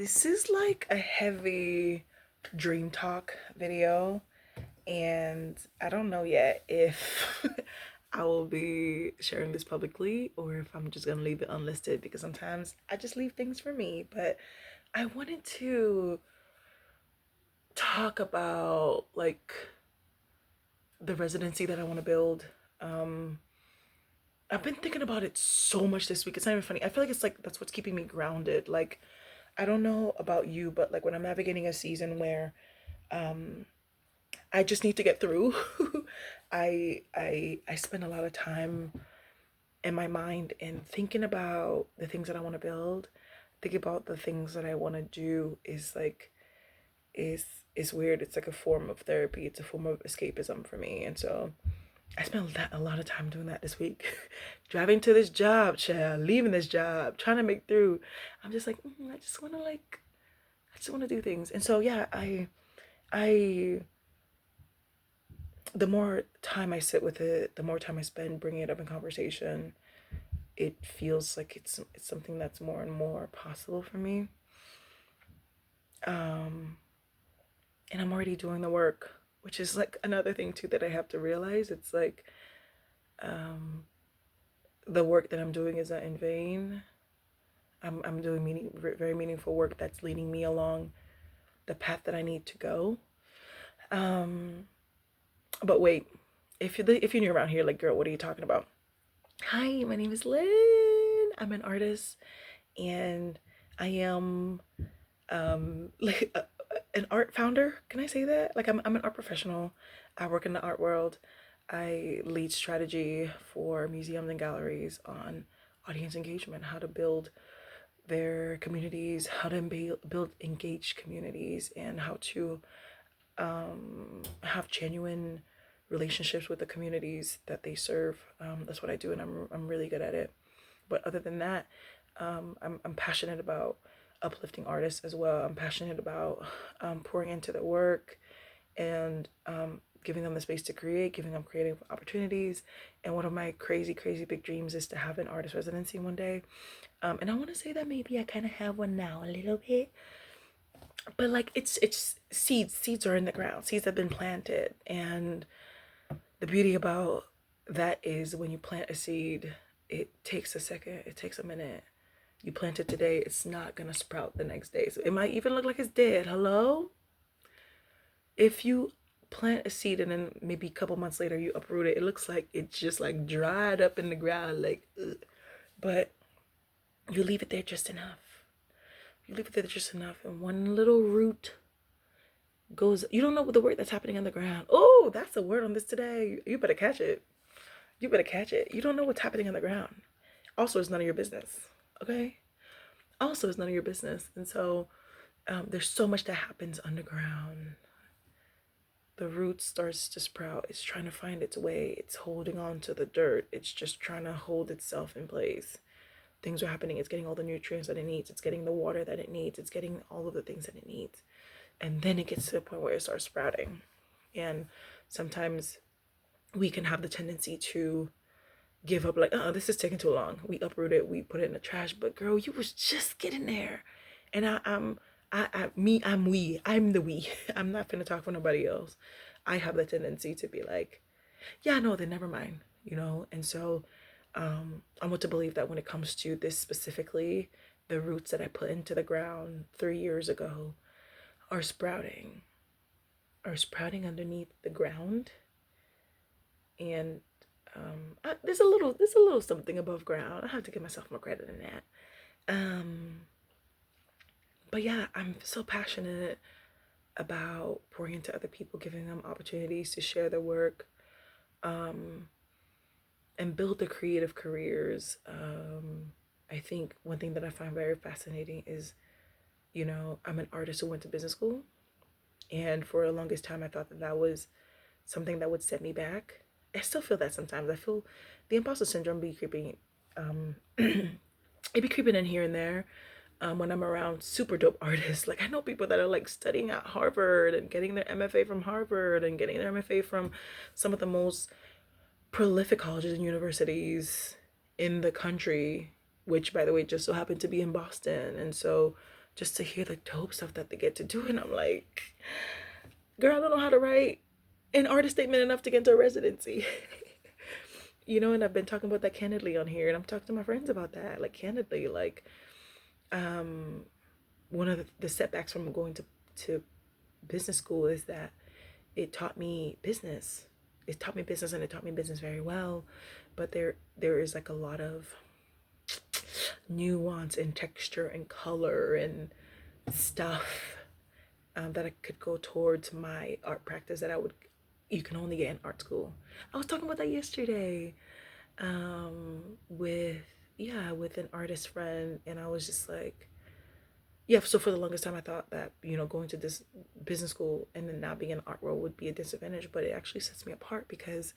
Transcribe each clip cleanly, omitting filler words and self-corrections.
This is like a heavy dream talk video, and I don't know yet if I will be sharing this publicly or if I'm just gonna leave it unlisted because sometimes I just leave things for me. But I wanted to talk about like the residency that I want to build. Um, I've been thinking about it so much this week. It's not even funny. I feel like it's like that's what's keeping me grounded. Like, I don't know about you, but like when I'm navigating a season where um I just need to get through. I spend a lot of time in my mind and thinking about the things that I want to build. Thinking about the things that I want to do is like is is weird. It's like a form of therapy. It's a form of escapism for me. And so I spent a lot of time doing that this week. Driving to this job, child, leaving this job, trying to make through. I'm just like, I just want to do things. And so yeah, I the more time I sit with it, the more time I spend bringing it up in conversation, it feels like it's something that's more and more possible for me. Um, and I'm already doing the work, which is like another thing too that I have to realize. It's like um, the work that I'm doing is not in vain. I'm doing very meaningful work that's leading me along the path that I need to go. Um, but wait, if you're new around here, like, girl, what are you talking about? Hi, my name is Lynn. I'm an artist and I am like an art founder. Can I say that? Like I'm an art professional. I work in the art world. I lead strategy for museums and galleries on audience engagement, how to build their communities, how to build engaged communities, and how to have genuine relationships with the communities that they serve. That's what I do, and I'm really good at it. But other than that, I'm passionate about uplifting artists as well. I'm passionate about pouring into their work and giving them the space to create, giving them creative opportunities. And one of my crazy, crazy big dreams is to have an artist residency one day. And I want to say that maybe I kind of have one now a little bit, but like it's seeds. Seeds are in the ground. Seeds have been planted, and the beauty about that is when you plant a seed, it takes a second, it takes a minute. You plant it today, it's not gonna sprout the next day. So it might even look like it's dead. Hello? If you plant a seed and then maybe a couple months later you uproot it, it looks like it's just like dried up in the ground, like, ugh. But you leave it there just enough. You leave it there just enough, and one little root goes. You don't know what the work that's happening on the ground. Oh, that's a word on this today. You better catch it. You better catch it. You don't know what's happening on the ground. Also, it's none of your business. Okay? Also, it's none of your business. And so there's so much that happens underground. The root starts to sprout. It's trying to find its way. It's holding on to the dirt. It's just trying to hold itself in place. Things are happening. It's getting all the nutrients that it needs. It's getting the water that it needs. It's getting all of the things that it needs. And then it gets to the point where it starts sprouting. And sometimes we can have the tendency to give up, like, oh, this is taking too long. We uproot it, we put it in the trash. But girl, you was just getting there. And I'm the we. I'm not gonna talk for nobody else. I have the tendency to be like, yeah, no, then never mind, you know? And so I want to believe that when it comes to this specifically, the roots that I put into the ground 3 years ago are sprouting, underneath the ground. And there's a little something above ground. I have to give myself more credit than that. Um, but yeah, I'm so passionate about pouring into other people, giving them opportunities to share their work, um, and build their creative careers. I think one thing that I find very fascinating is, I'm an artist who went to business school, and for the longest time, I thought that that was something that would set me back. I still feel that sometimes. I feel the imposter syndrome be creeping, it be creeping in here and there. When I'm around super dope artists, like I know people that are like studying at Harvard and getting their MFA from Harvard and getting their MFA from some of the most prolific colleges and universities in the country, which by the way just so happened to be in Boston. And so just to hear the dope stuff that they get to do. And I'm like, girl, I don't know how to write an artist statement enough to get into a residency. You know, and I've been talking about that candidly on here, and I'm talking to my friends about that, like candidly, like one of the setbacks from going to business school is that it taught me business. It taught me business, and it taught me business very well, but there is like a lot of nuance and texture and color and stuff that I could go towards my art practice that you can only get in art school. I was talking about that yesterday with with an artist friend, and I was just like, yeah, so for the longest time I thought that, going to this business school and then not being in an art role would be a disadvantage, but it actually sets me apart because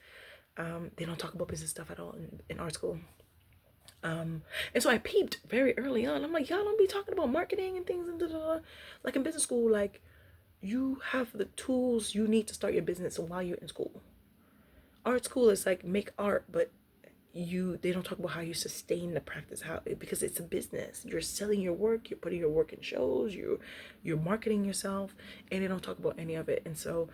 they don't talk about business stuff at all in art school. And so I peeped very early on. I'm like, y'all don't be talking about marketing and things and da, da, da. Like in business school, like you have the tools you need to start your business while you're in school. Art school is like make art, but they don't talk about how you sustain the practice, because it's a business. You're selling your work, you're putting your work in shows, you're marketing yourself, and they don't talk about any of it. And so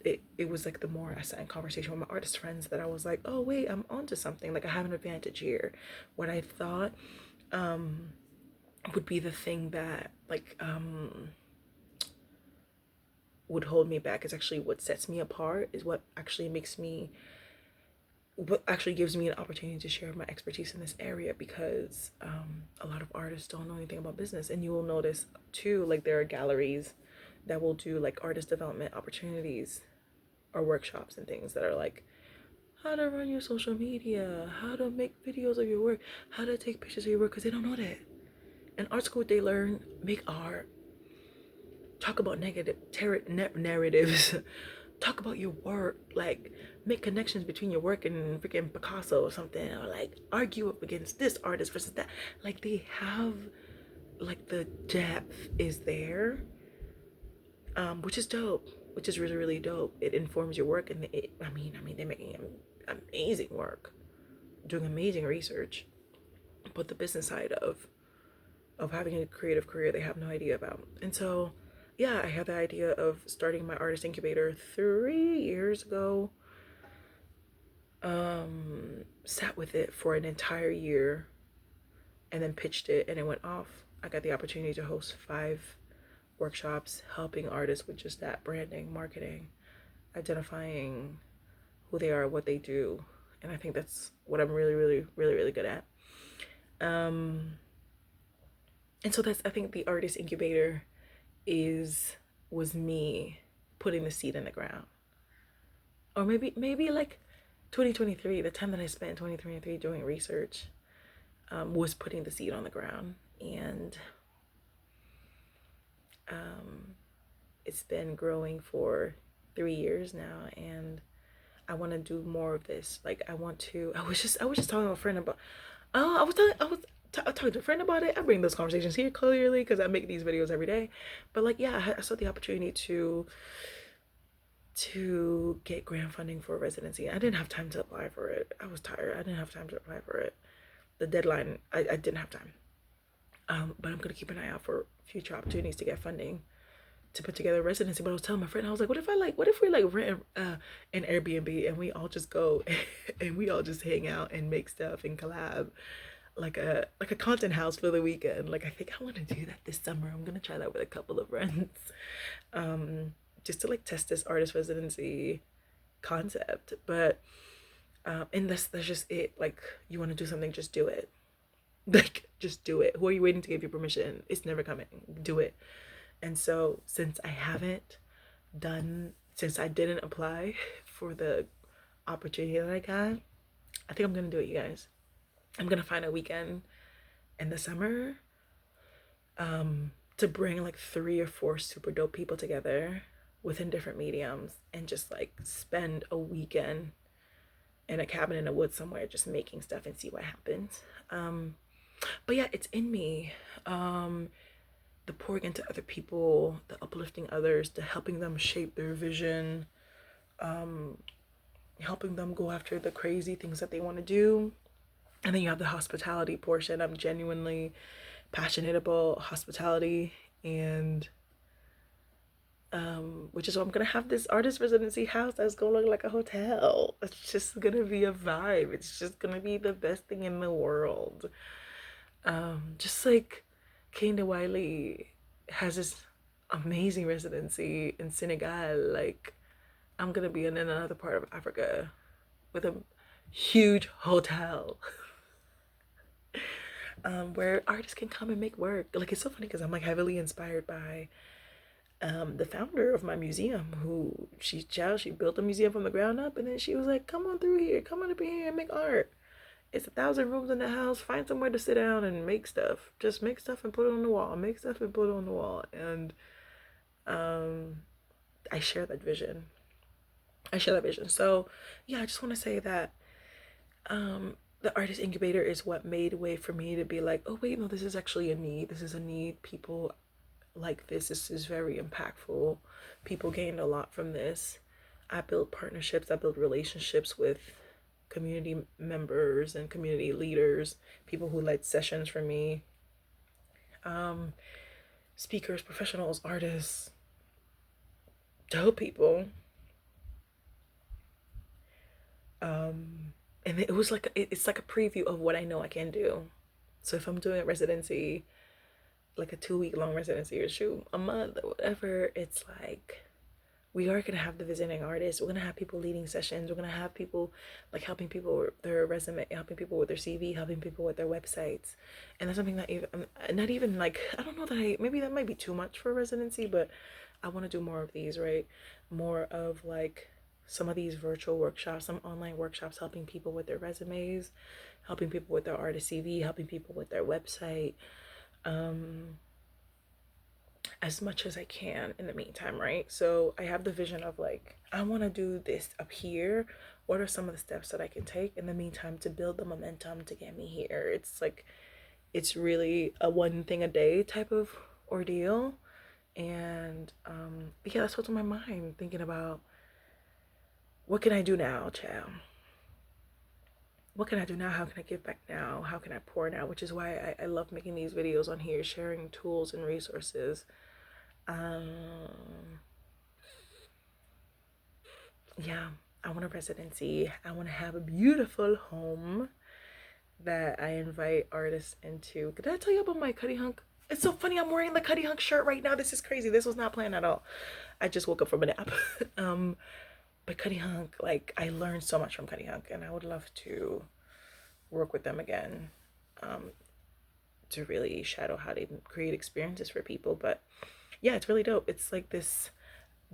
it was like the more I sat in conversation with my artist friends that I was like, oh wait, I'm onto something. Like I have an advantage here. What I thought would be the thing that would hold me back is actually what sets me apart, is what actually gives me an opportunity to share my expertise in this area, because a lot of artists don't know anything about business. And you will notice too, like there are galleries that will do like artist development opportunities or workshops and things that are like how to run your social media, how to make videos of your work, how to take pictures of your work, because they don't know that. In art school, they learn make art, talk about negative narratives, talk about your work, like make connections between your work and freaking Picasso or something, or like argue up against this artist versus that. Like they have, like the depth is there, which is dope, which is really really dope. It informs your work, and they're making amazing work, doing amazing research, but the business side of having a creative career they have no idea about. And so yeah, I had the idea of starting my artist incubator 3 years ago. Sat with it for an entire year and then pitched it, and it went off. I got the opportunity to host 5 workshops helping artists with just that: branding, marketing, identifying who they are, what they do. And I think that's what I'm really, really, really, really good at. And so I think the artist incubator was me putting the seed in the ground. Or maybe like 2023, the time that I spent 2023 doing research, was putting the seed on the ground. And it's been growing for 3 years now, and I want to do more of this. Like I was just talking to a friend about I was talking to a friend about it. I bring those conversations here clearly because I make these videos every day. But like, yeah, I saw the opportunity to get grant funding for a residency. I didn't have time to apply for it. I was tired. I didn't have time to apply for it. The deadline, I didn't have time. But I'm gonna keep an eye out for future opportunities to get funding to put together a residency. But I was telling my friend, I was like, what if we like rent an Airbnb and we all just go and we all just hang out and make stuff and collab, like a content house for the weekend. Like I think I want to do that this summer. I'm gonna try that with a couple of friends, just to like test this artist residency concept. But and that's just it. Like you want to do something, just do it. Like just do it. Who are you waiting to give you permission? It's never coming. Do it. And so since I didn't apply for the opportunity that I got, I think I'm gonna do it, you guys. I'm gonna find a weekend in the summer to bring like 3 or 4 super dope people together within different mediums and just like spend a weekend in a cabin in the woods somewhere just making stuff and see what happens. But yeah, it's in me. The pouring into other people, the uplifting others, the helping them shape their vision, helping them go after the crazy things that they want to do. And then you have the hospitality portion. I'm genuinely passionate about hospitality, and which is why I'm gonna have this artist residency house that's gonna look like a hotel. It's just gonna be a vibe. It's just gonna be the best thing in the world. Just like Kane Wiley has this amazing residency in Senegal, like I'm gonna be in another part of Africa with a huge hotel where artists can come and make work. Like, it's so funny because I'm like heavily inspired by the founder of my museum, who she built a museum from the ground up, and then she was like, come on through here, come on up here and make art. It's 1,000 rooms in the house. Find somewhere to sit down and make stuff. Just make stuff and put it on the wall. Make stuff and put it on the wall. And I share that vision. So yeah, I just want to say that the artist incubator is what made way for me to be like, oh wait, no, this is actually a need. This is a need. People like this. This is very impactful. People gained a lot from this. I built partnerships. I built relationships with community members and community leaders, people who led sessions for me, speakers, professionals, artists, dope people. And it was like it's like a preview of what I know I can do. So if I'm doing a residency, like a 2-week long residency, or shoot, a month or whatever, it's like we are going to have the visiting artists. We're going to have people leading sessions. We're going to have people like helping people with their resume, helping people with their CV, helping people with their websites. And that's something that even, not even like, I don't know that maybe that might be too much for residency, but I want to do more of these, right? More of like some of these virtual workshops, some online workshops, helping people with their resumes, helping people with their artist CV, helping people with their website. As much as I can in the meantime, right? So I have the vision of like, I want to do this up here. What are some of the steps that I can take in the meantime to build the momentum to get me here? It's like, it's really a one thing a day type of ordeal. And yeah, that's what's on my mind, thinking about what can I do now, child? What can I do now? How can I give back now? How can I pour now? Which is why I love making these videos on here, sharing tools and resources. Yeah, I want a residency. I want to have a beautiful home that I invite artists into. Did I tell you about my Cuddy Hunk? It's so funny. I'm wearing the Cuddy Hunk shirt right now. This is crazy. This was not planned at all. I just woke up from a nap. But Cuddy Hunk, like, I learned so much from Cuddy Hunk, and I would love to work with them again, to really shadow how they create experiences for people. But yeah, it's really dope. It's like this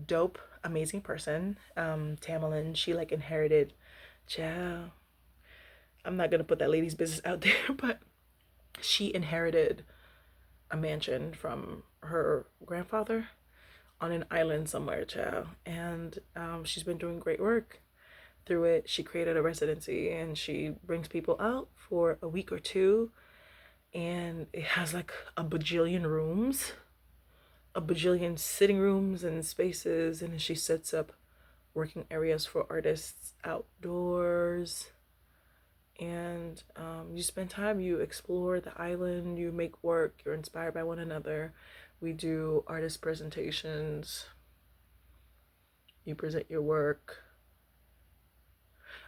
dope, amazing person, Tamerlane. She like inherited, child. I'm not gonna put that lady's business out there, but she inherited a mansion from her grandfather on an island somewhere, child. And she's been doing great work through it. She created a residency and she brings people out for a week or two, and it has like a bajillion rooms, a bajillion sitting rooms and spaces, and then she sets up working areas for artists outdoors. And you spend time, you explore the island, you make work, you're inspired by one another. We do artist presentations, you present your work.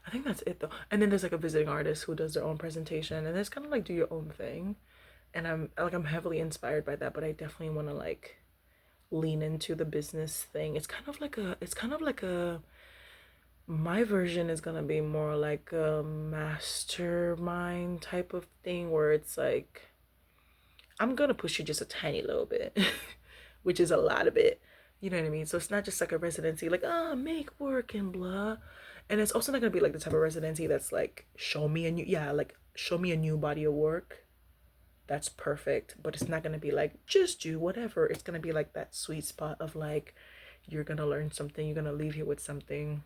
I think that's it though. And then there's like a visiting artist who does their own presentation, and it's kind of like do your own thing. And I'm heavily inspired by that, but I definitely want to like lean into the business thing. It's kind of like a my version is gonna be more like a mastermind type of thing, where it's like I'm gonna push you just a tiny little bit, which is a lot of it. You know what I mean? So it's not just like a residency, like, make work and blah. And it's also not gonna be like the type of residency that's like, show me a new body of work. That's perfect. But it's not gonna be like, just do whatever. It's gonna be like that sweet spot of like, you're gonna learn something, you're gonna leave here with something,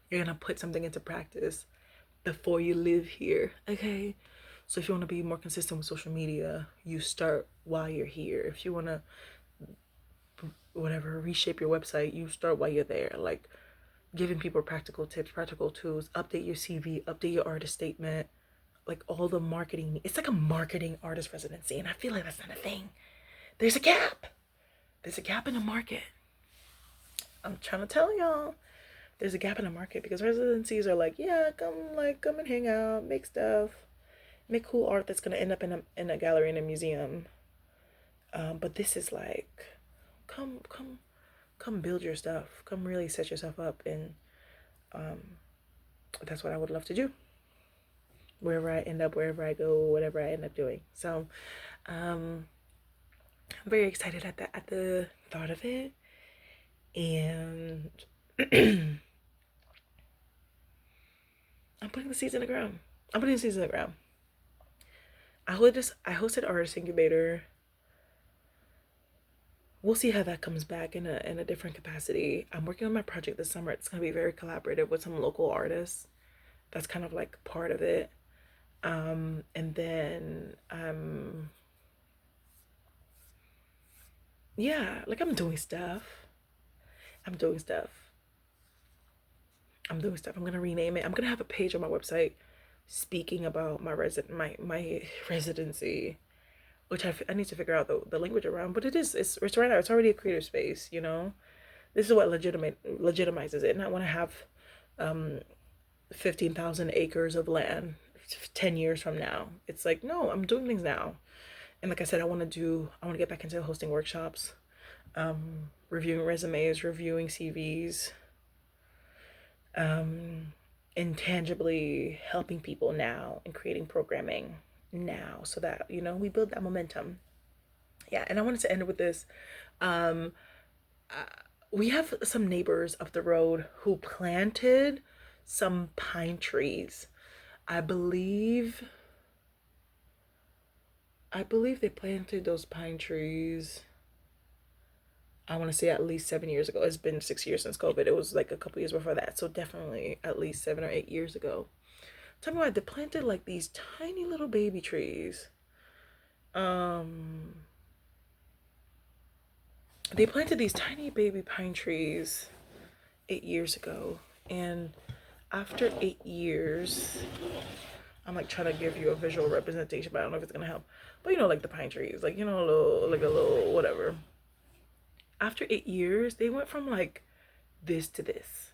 you're gonna put something into practice before you live here. Okay. So if you want to be more consistent with social media, you start while you're here. If you want to whatever reshape your website, you start while you're there. Like giving people practical tips, practical tools, update your CV, update your artist statement, like all the marketing. It's like a marketing artist residency, and I feel like that's not a thing. There's a gap. There's a gap in the market. I'm trying to tell y'all, there's a gap in the market because residencies are like, yeah, come and hang out, make stuff, make cool art that's gonna end up in a gallery in a museum. But this is like, come build your stuff. Come really set yourself up, and that's what I would love to do. Wherever I end up, wherever I go, whatever I end up doing. So, I'm very excited at the thought of it, and I'm putting the seeds in the ground. I'm putting the seeds in the ground. I hosted Artist Incubator. We'll see how that comes back in a different capacity. I'm working on my project this summer. It's gonna be very collaborative with some local artists. That's kind of like part of it. And then yeah, like I'm doing stuff. I'm doing stuff. I'm doing stuff. I'm gonna rename it. I'm gonna have a page on my website speaking about my residency, which I need to figure out the language around. But it's right now. It's already a creative space. You know, this is what legitimizes it. And I want to have 15,000 acres of land 10 years from now. It's like, no, I'm doing things now. And like I said, I want to get back into hosting workshops, reviewing resumes, reviewing CVs, intangibly helping people now and creating programming now so that, you know, we build that momentum. Yeah, and I wanted to end with this. We have some neighbors up the road who planted some pine trees. I believe they planted those pine trees, I want to say at least 7 years ago. It's been 6 years since COVID. It was like a couple years before that. So definitely at least 7 or 8 years ago. Tell me why they planted like these tiny little baby trees. They planted these tiny baby pine trees 8 years ago. And after 8 years, I'm like trying to give you a visual representation, but I don't know if it's gonna help. But you know, like the pine trees, like, you know, a little whatever. After 8 years, they went from like this to this.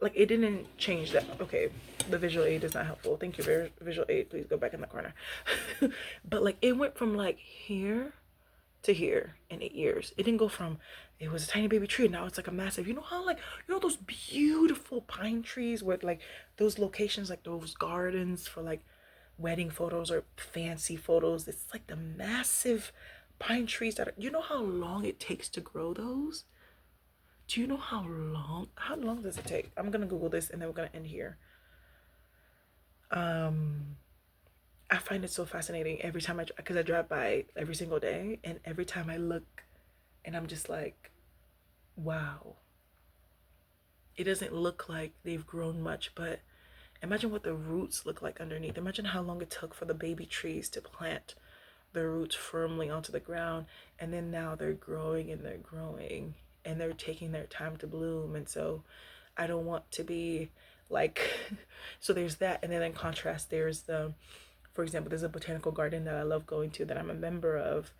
Like it didn't change that. Okay, the visual aid is not helpful. Thank you, visual aid. Please go back in the corner. But like it went from like here to here in 8 years. It didn't go from it was a tiny baby tree, now it's like a massive. You know how like you know those beautiful pine trees with like those locations, like those gardens for like wedding photos or fancy photos. It's like the massive pine trees that are, you know how long it takes to grow those? Do you know how long does it take? I'm gonna Google this and then we're gonna end here. I find it so fascinating every time because I drive by every single day, and every time I look and I'm just like, wow. It doesn't look like they've grown much, but imagine what the roots look like underneath. Imagine how long it took for the baby trees to plant their roots firmly onto the ground, and then now they're growing and they're growing and they're taking their time to bloom. And so I don't want to be like so there's that. And then in contrast, there's for example, there's a botanical garden that I love going to that I'm a member of,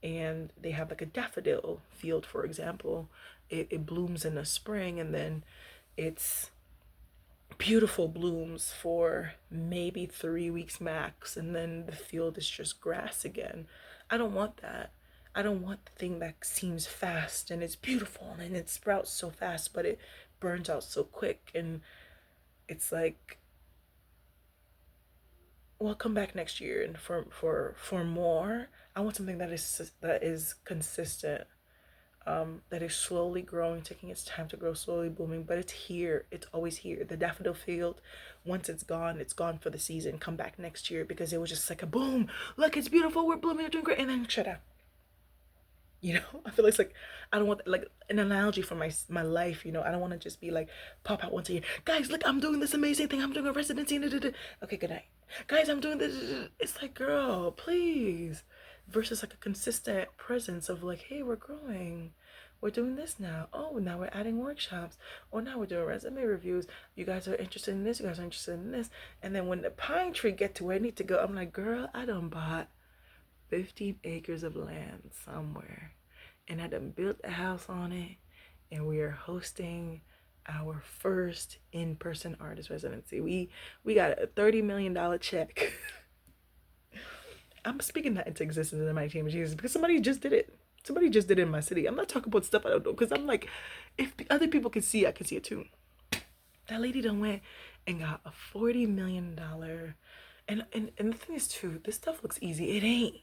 and they have like a daffodil field, for example. It blooms in the spring, and then it's beautiful blooms for maybe 3 weeks max, and then the field is just grass again. I don't want that. I don't want the thing that seems fast and it's beautiful and it sprouts so fast, but it burns out so quick. And it's like, well, come back next year and for more. I want something that is consistent, that is slowly growing, taking its time to grow, slowly blooming, but it's here. It's always here. The daffodil field, once it's gone for the season. Come back next year, because it was just like a boom. Look, it's beautiful. We're blooming, we're doing great, and then shut up. You know, I feel like I don't want like an analogy for my life. You know, I don't want to just be like pop out once a year. Guys, look, I'm doing this amazing thing. I'm doing a residency. Okay, good night. Guys, I'm doing this. It's like, girl, please. Versus like a consistent presence of like, hey, we're growing. we're doing this now. Oh, now we're adding workshops. Oh, now we're doing resume reviews. You guys are interested in this. You guys are interested in this. And then when the pine tree get to where I need to go, I'm like, girl, I done bought 15 acres of land somewhere. And I done built a house on it. And we are hosting our first in-person artist residency. We got a $30 million check. I'm speaking that into existence in my team of Jesus because somebody just did it. Somebody just did it in my city. I'm not talking about stuff I don't know because I'm like, if other people can see it, I can see it too. That lady done went and got a $40 million. And the thing is too, this stuff looks easy. It ain't.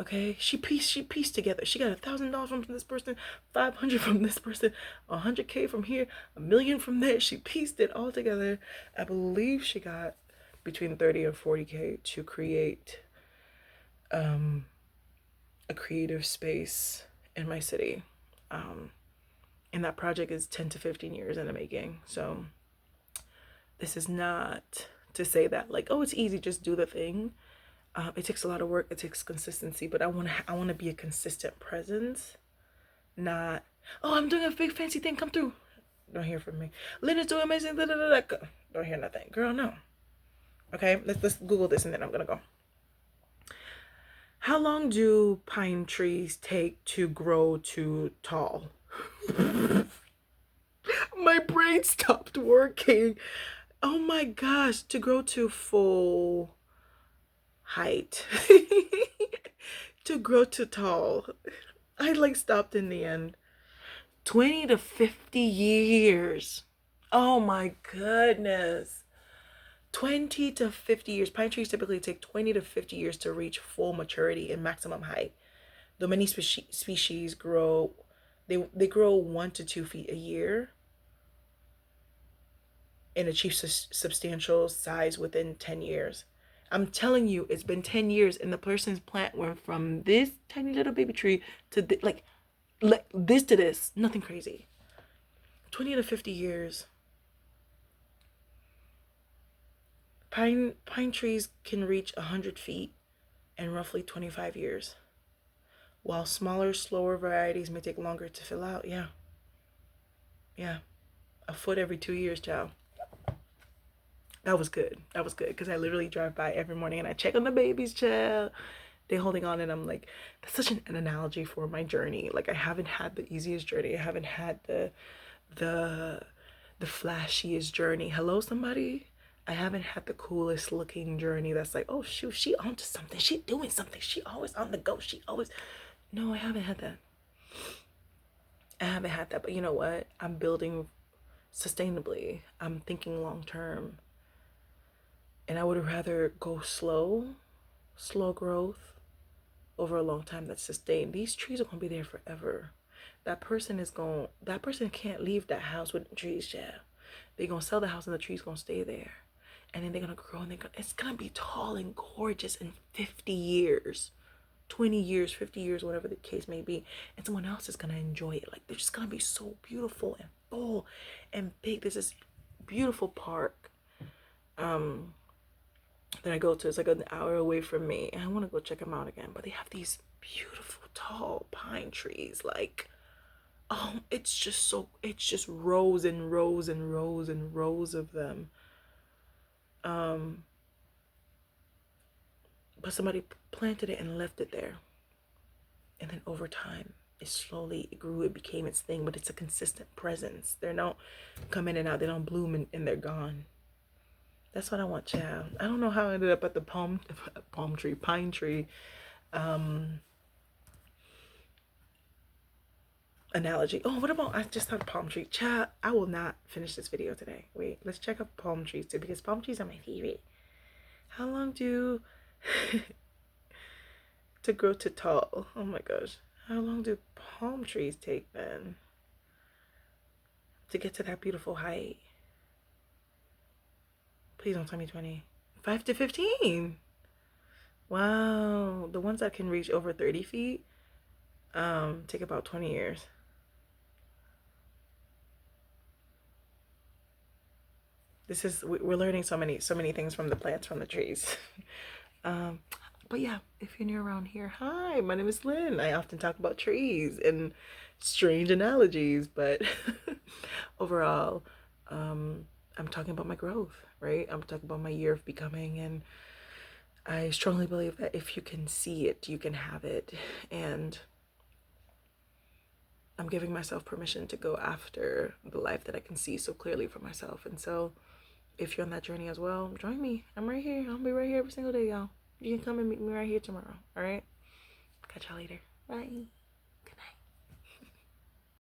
Okay, she pieced together. She got $1,000 from this person, 500 from this person, 100K from here, $1 million from there. She pieced it all together. I believe she got between 30 and 40K to create a creative space in my city. And that project is 10 to 15 years in the making. So this is not to say that like, oh, it's easy, just do the thing. It takes a lot of work. It takes consistency, but I want to be a consistent presence, not, oh, I'm doing a big fancy thing, come through. Don't hear from me. Lynn is doing amazing. Don't hear nothing, girl. No. Okay, let's Google this and then I'm gonna go. How long do pine trees take to grow to tall? My brain stopped working. Oh my gosh, to grow to full height. To grow to tall. I like stopped in the end. 20 to 50 years. Oh my goodness. 20 to 50 years. Pine trees typically take 20 to 50 years to reach full maturity and maximum height. Though many species grow, they grow 1 to 2 feet a year and achieve substantial size within 10 years. I'm telling you, it's been 10 years and the person's plant went from this tiny little baby tree to like this to this. Nothing crazy. 20 to 50 years. Pine trees can reach 100 feet in roughly 25 years, while smaller, slower varieties may take longer to fill out. Yeah. A foot every 2 years, child. That was good because I literally drive by every morning and I check on the babies, child. They're holding on and I'm like, that's such an analogy for my journey. Like I haven't had the easiest journey. I haven't had the flashiest journey. Hello, somebody? I haven't had the coolest looking journey that's like, oh shoot, she onto something. She doing something. She always on the go. She always. No, I haven't had that. But you know what? I'm building sustainably. I'm thinking long term. And I would rather go slow growth over a long time that's sustained. These trees are gonna be there forever. That person can't leave that house with the trees, yeah. They're gonna sell the house and the trees gonna stay there. And then they're gonna grow and it's gonna be tall and gorgeous in 50 years. 20 years, 50 years, whatever the case may be. And someone else is gonna enjoy it. Like they're just gonna be so beautiful and full and big. There's this beautiful park that I go to. It's like an hour away from me. And I wanna go check them out again. But they have these beautiful tall pine trees. Like, oh, it's just rows and rows and rows and rows of them. But somebody planted it and left it there. And then over time, it grew, it became its thing, but it's a consistent presence. They don't come in and out, they don't bloom and they're gone. That's what I want, child. I don't know how I ended up at the pine tree analogy. Oh, what about, I just thought palm tree. Child, I will not finish this video today. Wait, let's check out palm trees too, because palm trees are my favorite. How long do to grow to tall? Oh my gosh. How long do palm trees take then to get to that beautiful height? Please don't tell me 20. 5 to 15. Wow. The ones that can reach over 30 feet take about 20 years. We're learning so many things from the plants, from the trees. But yeah, if you're new around here, hi, my name is Lynn. I often talk about trees and strange analogies, but overall, I'm talking about my growth, right? I'm talking about my year of becoming, and I strongly believe that if you can see it, you can have it. And I'm giving myself permission to go after the life that I can see so clearly for myself. And so, if you're on that journey as well, join me. I'm right here. I'll be right here every single day, y'all. You can come and meet me right here tomorrow. All right? Catch y'all later. Bye. Good night.